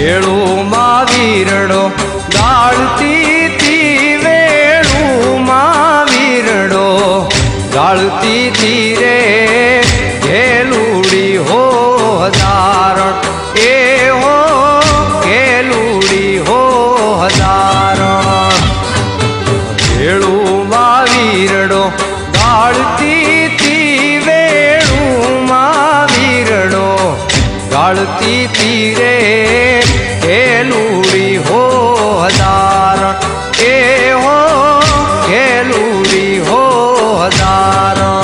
વેળું માં વીરડો ગાળતી તી વેળું માં વીરડો ગાળતી તી રે ઘેલુડી હો હજારણ એ હો ઘેલુડી હો હજારણ વેળું માં વીરડો ગાળતી તી વેળું માં વીરડો ગાળતી તી રે ઘેલુડી હો હજારણ એ હો ઘેલુડી હો હજારણ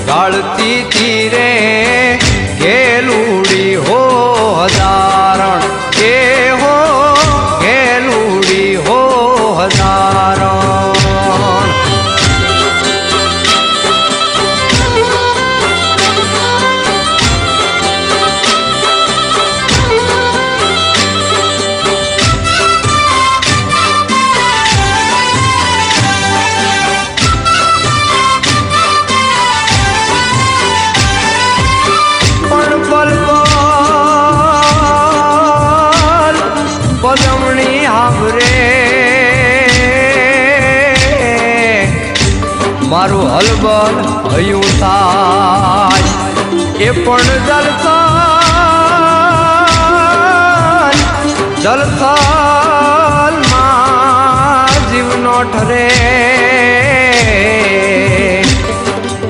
ગાળતી તી રે ઘેલુડી હો હજારણ એ હો ઘેલુડી હો હજારણ પદમણી હાવરે મારું હલબલ હયું થાય એ પણ જલથલ માં જીવનો ઠરે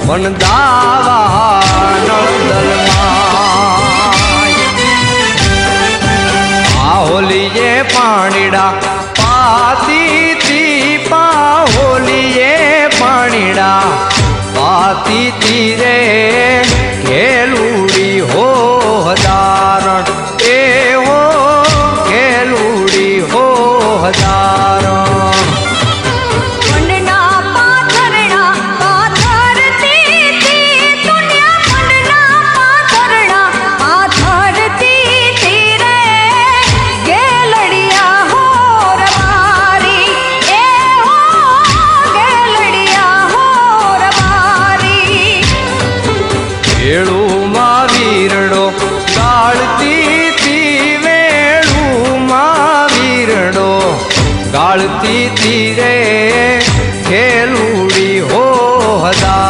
મન દાવા નળદલમાં હોલીએ પાણીડા પાતી તી હોલીએ પાણીડા પાતી તી રે ઘેલુડી હો હજારણ એ હો ઘેલુડી હો હજારણ વેળું માં વીરડો ગાળતી તી વેળું માં વીરડો ગાળતી તી રે ઘેલુડી હો હજારણ